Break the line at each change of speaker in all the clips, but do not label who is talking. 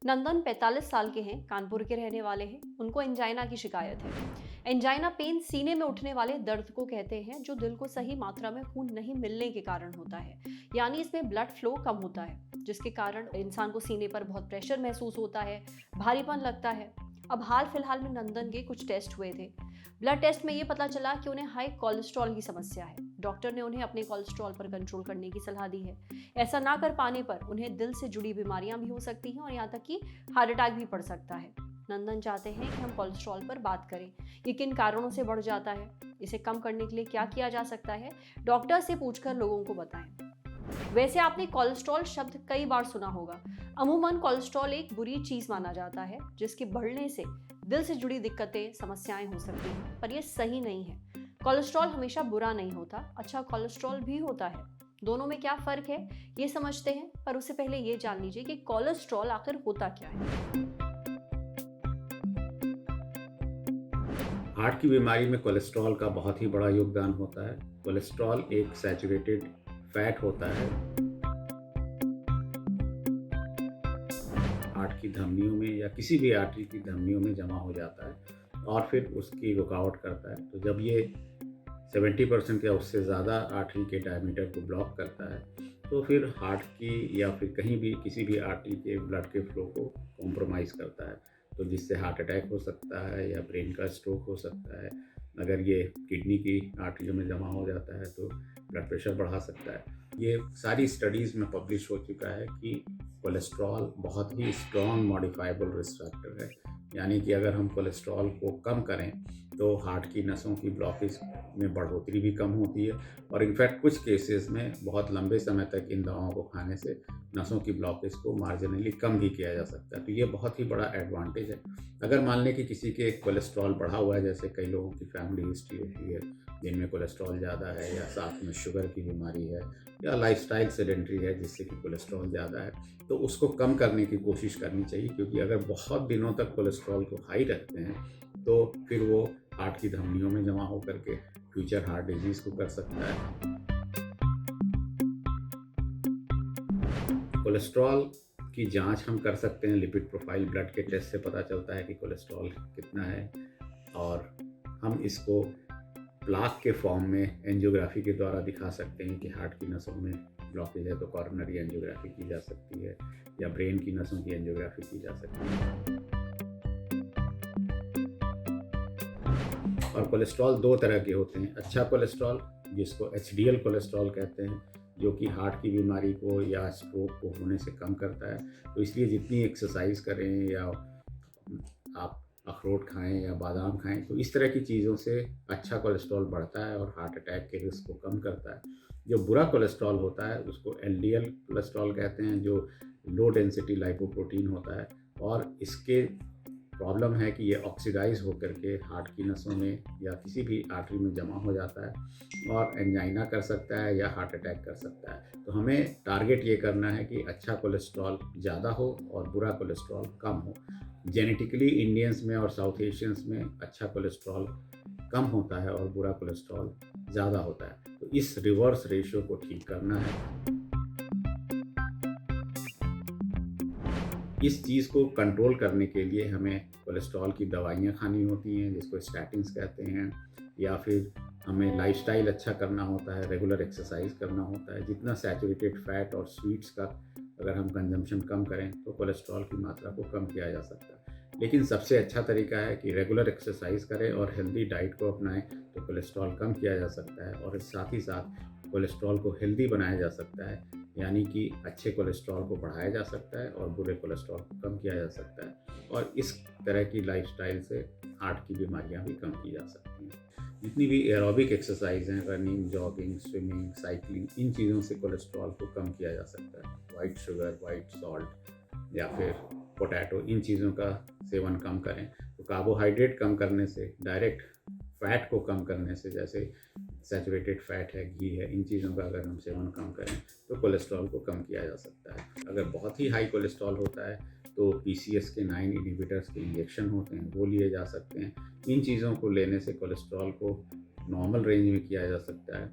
नंदन 45 साल के हैं, कानपुर के रहने वाले हैं। उनको एंजाइना की शिकायत है। एंजाइना पेन सीने में उठने वाले दर्द को कहते हैं, जो दिल को सही मात्रा में खून नहीं मिलने के कारण होता है। यानी इसमें ब्लड फ्लो कम होता है, जिसके कारण इंसान को सीने पर बहुत प्रेशर महसूस होता है, भारीपन लगता है। अब हाल फिलहाल में नंदन के कुछ टेस्ट हुए थे। ब्लड टेस्ट में ये पता चला कि उन्हें हाई कोलेस्ट्रॉल की समस्या है। डॉक्टर ने उन्हें अपने कोलेस्ट्रॉल पर कंट्रोल करने की सलाह दी है। ऐसा ना कर पाने पर उन्हें दिल से जुड़ी बीमारियां भी हो सकती हैं और यहाँ तक कि हार्ट अटैक भी पड़ सकता है। नंदन चाहते हैं कि हम कोलेस्ट्रॉल पर बात करें। ये किन कारणों से बढ़ जाता है, इसे कम करने के लिए क्या किया जा सकता है, डॉक्टर से पूछकर लोगों को बताएं। वैसे आपने कोलेस्ट्रॉल शब्द कई बार सुना होगा। अमूमन कोलेस्ट्रॉल एक बुरी चीज माना जाता है, जिसके बढ़ने से दिल से जुड़ी दिक्कतें, समस्याएं हो सकती हैं, पर यह सही नहीं है। कोलेस्ट्रॉल हमेशा बुरा नहीं होता, अच्छा कोलेस्ट्रॉल भी होता है। दोनों में क्या फर्क है, ये समझते हैं, पर उससे पहले ये जान लीजिए कि कोलेस्ट्रॉल आखिर होता क्या है।
हार्ट की बीमारी में कोलेस्ट्रॉल का बहुत ही बड़ा योगदान होता है। कोलेस्ट्रॉल एक सैचुरेटेड फैट होता है, हार्ट की धमनियों में या किसी भी आर्टरी की धमनियों में जमा हो जाता है और फिर उसकी रुकावट करता है। तो जब ये 70% या उससे ज़्यादा आर्टरी के डायमीटर को ब्लॉक करता है, तो फिर हार्ट की या फिर कहीं भी किसी भी आर्टरी के ब्लड के फ्लो को कॉम्प्रोमाइज़ करता है, तो जिससे हार्ट अटैक हो सकता है या ब्रेन का स्ट्रोक हो सकता है। अगर ये किडनी की आर्टरियों में जमा हो जाता है तो ब्लड प्रेशर बढ़ा सकता है। ये सारी स्टडीज़ में पब्लिश हो चुका है कि कोलेस्ट्रॉल बहुत ही स्ट्रॉन्ग मॉडिफाइबल रिस्क फैक्टर है। यानी कि अगर हम कोलेस्ट्रॉल को कम करें तो हार्ट की नसों की ब्लॉकेज में बढ़ोतरी भी कम होती है और इनफैक्ट कुछ केसेस में बहुत लंबे समय तक इन दवाओं को खाने से नसों की ब्लॉकेज को मार्जिनली कम भी किया जा सकता है। तो ये बहुत ही बड़ा एडवांटेज है। अगर मान लें कि किसी के कोलेस्ट्रॉल बढ़ा हुआ है, जैसे कई लोगों की फैमिली हिस्ट्री होती है जिनमें कोलेस्ट्रॉल ज़्यादा है या साथ में शुगर की बीमारी है या लाइफस्टाइल सेडेंट्री है जिससे कि कोलेस्ट्रॉल ज़्यादा है, तो उसको कम करने की कोशिश करनी चाहिए। क्योंकि अगर बहुत दिनों तक कोलेस्ट्रॉल को हाई रखते हैं तो फिर वो हार्ट की धमनियों में जमा होकर के फ्यूचर हार्ट डिजीज़ को कर सकता है। कोलेस्ट्रॉल की जांच हम कर सकते हैं। लिपिड प्रोफाइल ब्लड के टेस्ट से पता चलता है कि कोलेस्ट्रॉल कितना है और हम इसको प्लाक के फॉर्म में एंजियोग्राफी के द्वारा दिखा सकते हैं कि हार्ट की नसों में ब्लॉकेज है तो कॉरोनरी एंजियोग्राफी की जा सकती है या ब्रेन की नसों की एंजियोग्राफी की जा सकती है। और कोलेस्ट्रॉल दो तरह के होते हैं। अच्छा कोलेस्ट्रॉल, जिसको एचडीएल कोलेस्ट्रॉल कहते हैं, जो कि हार्ट की बीमारी को या स्ट्रोक को होने से कम करता है। तो इसलिए जितनी एक्सरसाइज करें या आप अखरोट खाएं या बादाम खाएं, तो इस तरह की चीज़ों से अच्छा कोलेस्ट्रॉल बढ़ता है और हार्ट अटैक के रिस्क को कम करता है। जो बुरा कोलेस्ट्रॉल होता है उसको एलडीएल कोलेस्ट्रॉल कहते हैं, जो लो डेंसिटी लाइपोप्रोटीन होता है और इसके प्रॉब्लम है कि ये ऑक्सीडाइज होकर के हार्ट की नसों में या किसी भी आर्टरी में जमा हो जाता है और एंजाइना कर सकता है या हार्ट अटैक कर सकता है। तो हमें टारगेट ये करना है कि अच्छा कोलेस्ट्रॉल ज़्यादा हो और बुरा कोलेस्ट्रॉल कम हो। जेनेटिकली इंडियंस में और साउथ एशियंस में अच्छा कोलेस्ट्रॉल कम होता है और बुरा कोलेस्ट्रॉल ज़्यादा होता है। तो इस रिवर्स रेशियो को ठीक करना है। इस चीज़ को कंट्रोल करने के लिए हमें कोलेस्ट्रॉल की दवाइयाँ खानी होती हैं, जिसको स्टैटिन्स कहते हैं, या फिर हमें लाइफस्टाइल अच्छा करना होता है, रेगुलर एक्सरसाइज करना होता है। जितना सैचुरेटेड फैट और स्वीट्स का अगर हम कंजम्पशन कम करें तो कोलेस्ट्रॉल की मात्रा को कम किया जा सकता है। लेकिन सबसे अच्छा तरीका है कि रेगुलर एक्सरसाइज करें और हेल्दी डाइट को अपनाएं, तो कोलेस्ट्रॉल कम किया जा सकता है और साथ ही साथ कोलेस्ट्रॉल को हेल्दी बनाया जा सकता है। यानी कि अच्छे कोलेस्ट्रॉल को बढ़ाया जा सकता है और बुरे कोलेस्ट्रॉल को कम किया जा सकता है और इस तरह की लाइफस्टाइल से हार्ट की बीमारियां भी कम की जा सकती हैं। जितनी भी एरोबिक एक्सरसाइज हैं, रनिंग, जॉगिंग, स्विमिंग, साइकिलिंग, इन चीज़ों से कोलेस्ट्रॉल को कम किया जा सकता है। वाइट शुगर, वाइट सॉल्ट या फिर पोटैटो, इन चीज़ों का सेवन कम करें। तो कार्बोहाइड्रेट कम करने से, डायरेक्ट फैट को कम करने से, जैसे सैचुरेटेड फैट है, घी है, इन चीज़ों का अगर हम सेवन कम करें तो कोलेस्ट्रॉल को कम किया जा सकता है। अगर बहुत ही हाई कोलेस्ट्रॉल होता है तो PCSK9 इनहिबिटर्स के इंजेक्शन होते हैं, वो लिए जा सकते हैं। इन चीज़ों को लेने से कोलेस्ट्रॉल को नॉर्मल रेंज में किया जा सकता है।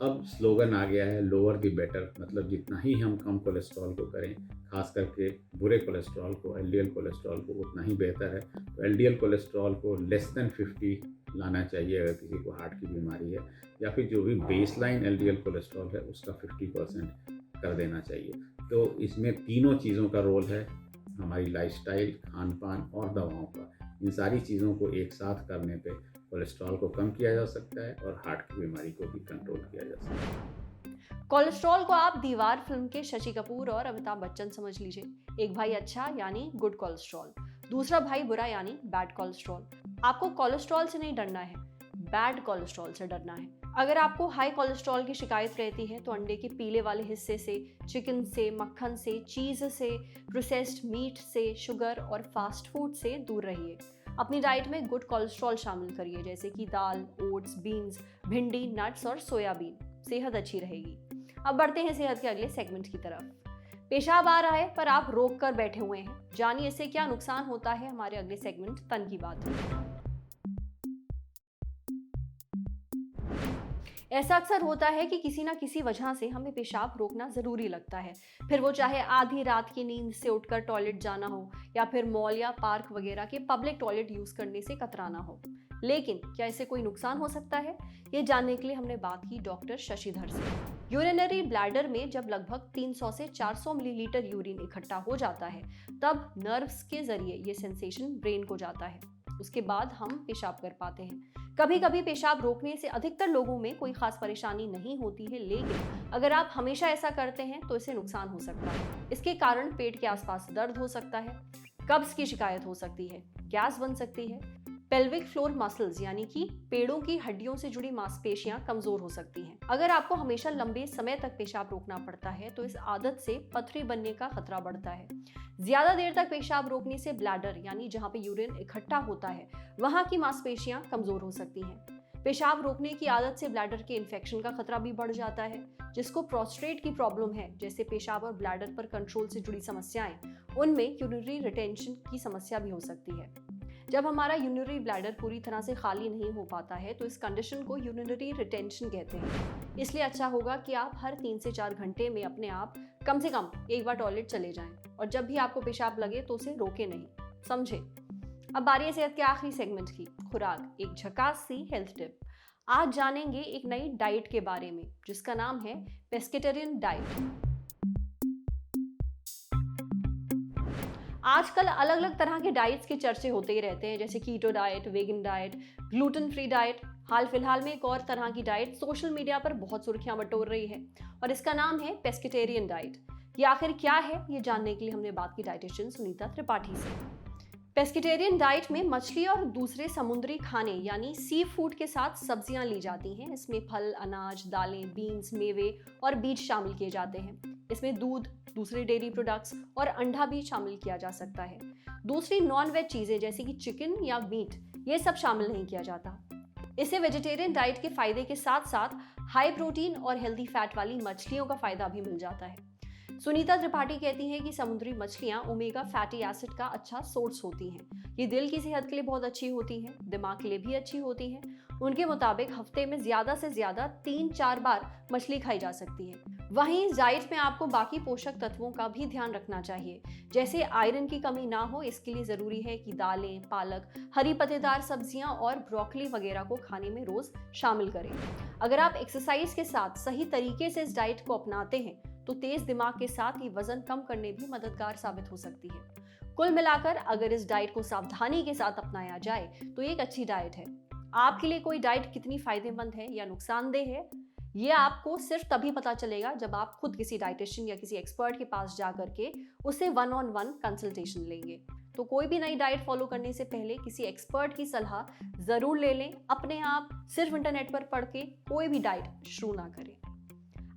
अब स्लोगन आ गया है लोअर द बेटर, मतलब जितना ही हम कम कोलेस्ट्रॉल को करें, खास करके बुरे कोलेस्ट्रॉल को, एलडीएल कोलेस्ट्रॉल को, उतना ही बेहतर है। तो एलडीएल कोलेस्ट्रॉल को लेस देन 50 लाना चाहिए अगर किसी को हार्ट की बीमारी है, या फिर जो भी बेसलाइन एलडीएल कोलेस्ट्रॉल है उसका 50% कर देना चाहिए। तो इसमें तीनों चीज़ों का रोल है, हमारी लाइफस्टाइल, खान पान और दवाओं का। इन सारी चीज़ों को एक साथ करने पे कोलेस्ट्रॉल को कम किया जा सकता है और हार्ट की बीमारी को भी कंट्रोल किया जा सकता है।
कोलेस्ट्रॉल को आप दीवार फिल्म के शशि कपूर और अमिताभ बच्चन समझ लीजिए। एक भाई अच्छा यानी गुड कोलेस्ट्रॉल, दूसरा भाई बुरा यानी बैड कोलेस्ट्रॉल। आपको कोलेस्ट्रॉल से नहीं डरना है, बैड कोलेस्ट्रॉल से डरना है। अगर आपको हाई कोलेस्ट्रॉल की शिकायत रहती है तो अंडे के पीले वाले हिस्से से, चिकन से, मक्खन से, चीज़ से, प्रोसेस्ड मीट से, शुगर और फास्ट फूड से दूर रहिए। अपनी डाइट में गुड कोलेस्ट्रॉल शामिल करिए, जैसे कि दाल, ओट्स, बीन्स, भिंडी, नट्स और सोयाबीन। सेहत अच्छी रहेगी। अब बढ़ते हैं सेहत के अगले सेगमेंट की तरफ। पेशाब आ रहा है पर आप रोक कर बैठे हुए हैं, जानिए इससे क्या नुकसान होता है। हमारे अगले सेगमेंट तन की बात है। ऐसा अक्सर होता है कि किसी ना किसी वजह से हमें पेशाब रोकना ज़रूरी लगता है, फिर वो चाहे आधी रात की नींद से उठकर टॉयलेट जाना हो या फिर मॉल या पार्क वगैरह के पब्लिक टॉयलेट यूज़ करने से कतराना हो। लेकिन क्या इससे कोई नुकसान हो सकता है? ये जानने के लिए हमने बात की डॉक्टर शशिधर से। यूरिनरी ब्लैडर में जब लगभग 300 से 400 मिलीलीटर यूरिन इकट्ठा हो जाता है, तब नर्व्स के जरिए ये सेंसेशन ब्रेन को जाता है। उसके बाद हम पेशाब कर पाते हैं। कभी कभी पेशाब रोकने से अधिकतर लोगों में कोई खास परेशानी नहीं होती है, लेकिन अगर आप हमेशा ऐसा करते हैं तो इससे नुकसान हो सकता है। इसके कारण पेट के आसपास दर्द हो सकता है, कब्ज की शिकायत हो सकती है, गैस बन सकती है, पेल्विक फ्लोर मसल्स यानी कि पेड़ों की हड्डियों से जुड़ी मांसपेशियां कमजोर हो सकती हैं। अगर आपको हमेशा लंबे समय तक पेशाब रोकना पड़ता है तो इस आदत से पथरी बनने का खतरा बढ़ता है। ज्यादा देर तक पेशाब रोकने से ब्लैडर यानी जहां पे यूरिन इकट्ठा होता है वहां की मांसपेशियां कमजोर हो सकती हैं। पेशाब रोकने की आदत से ब्लैडर के इन्फेक्शन का खतरा भी बढ़ जाता है। जिसको प्रोस्टेट की प्रॉब्लम है, जैसे पेशाब और ब्लैडर पर कंट्रोल से जुड़ी समस्याएं, उनमें यूरिनरी रिटेंशन की समस्या भी हो सकती है। जब हमारा यूरिनरी ब्लैडर पूरी तरह से खाली नहीं हो पाता है तो इस कंडीशन को यूरिनरी रिटेंशन कहते हैं। इसलिए अच्छा होगा कि आप हर 3 से 4 घंटे में अपने आप कम से कम एक बार टॉयलेट चले जाएं, और जब भी आपको पेशाब लगे तो उसे रोके नहीं, समझे। अब बारी है सेहत के आखिरी सेगमेंट की, खुराक, एक झकास सी हेल्थ टिप। आज जानेंगे एक नई डाइट के बारे में जिसका नाम है पेस्केटेरियन डाइट। आजकल अलग अलग तरह के डाइट्स के चर्चे होते ही रहते हैं, जैसे keto diet, vegan diet, gluten free diet. हाल फिलहाल में एक और तरह की डाइट सोशल मीडिया पर बहुत सुर्खियां बटोर रही है और इसका नाम है पेस्केटेरियन डाइट। ये आखिर क्या है, ये जानने के लिए हमने बात की डाइटिशियन सुनीता त्रिपाठी से। पेस्केटेरियन डाइट में मछली और दूसरे समुद्री खाने यानी सी फूड के साथ सब्जियां ली जाती हैं। इसमें फल, अनाज, दालें, बीन्स, मेवे और बीज शामिल किए जाते हैं। इसमें दूध, दूसरे डेयरी प्रोडक्ट्स और अंडा भी शामिल किया जा सकता है। दूसरी नॉन वेज चीजें जैसे कि चिकन या मीट, ये सब शामिल नहीं किया जाता। इससे वेजिटेरियन डाइट के फायदे के साथ साथ हाई प्रोटीन और हेल्दी फैट वाली मछलियों का फायदा भी मिल जाता है। सुनीता त्रिपाठी कहती हैं कि समुद्री मछलियां ओमेगा फैटी एसिड का अच्छा सोर्स होती हैं। ये दिल की सेहत के लिए बहुत अच्छी होती हैं, दिमाग के लिए भी अच्छी होती हैं। उनके मुताबिक हफ्ते में ज्यादा से ज्यादा 3-4 बार मछली खाई जा सकती है। वहीं इस डाइट में आपको बाकी पोषक तत्वों का भी ध्यान रखना चाहिए, जैसे आयरन की कमी ना हो। इसके लिए जरूरी है कि दालें, पालक, हरी पत्तेदार सब्जियां और ब्रोकली वगैरह को खाने में रोज शामिल करें। अगर आप एक्सरसाइज के साथ सही तरीके से इस डाइट को अपनाते हैं तो तेज दिमाग के साथ ही वजन कम करने भी मददगार साबित हो सकती है। कुल मिलाकर अगर इस डाइट को सावधानी के साथ अपनाया जाए तो ये एक अच्छी डाइट है। आपके लिए कोई डाइट कितनी फायदेमंद है या नुकसानदेह है, ये आपको सिर्फ तभी पता चलेगा जब आप खुद किसी डाइटिशियन या किसी एक्सपर्ट के पास जा करके उससे 1-on-1 कंसल्टेशन लेंगे। तो कोई भी नई डाइट फॉलो करने से पहले किसी एक्सपर्ट की सलाह जरूर ले लें। अपने आप सिर्फ इंटरनेट पर पढ़ के कोई भी डाइट शुरू ना करें।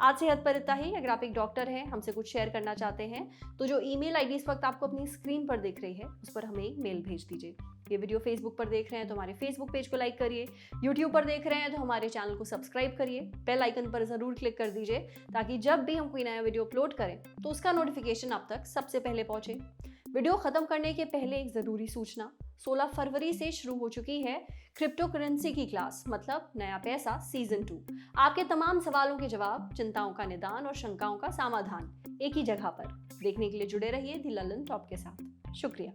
आज सेहत पर इतना ही। अगर आप एक डॉक्टर हैं, हमसे कुछ शेयर करना चाहते हैं तो जो ईमेल आईडी इस वक्त आपको अपनी स्क्रीन पर दिख रही है उस पर हमें एक मेल भेज दीजिए। ये वीडियो फेसबुक पर देख रहे हैं तो हमारे फेसबुक पेज को लाइक करिए, यूट्यूब पर देख रहे हैं तो हमारे चैनल को सब्सक्राइब करिए, बेल आइकन पर जरूर क्लिक कर दीजिए ताकि जब भी हम कोई नया वीडियो अपलोड करें तो उसका नोटिफिकेशन आप तक सबसे पहले पहुंचे। वीडियो खत्म करने के पहले एक जरूरी सूचना, 16 फरवरी से शुरू हो चुकी है क्रिप्टो करेंसी की क्लास, मतलब नया पैसा सीजन 2। आपके तमाम सवालों के जवाब, चिंताओं का निदान और शंकाओं का समाधान एक ही जगह पर। देखने के लिए जुड़े रहिए दी ललन टॉप के साथ। शुक्रिया।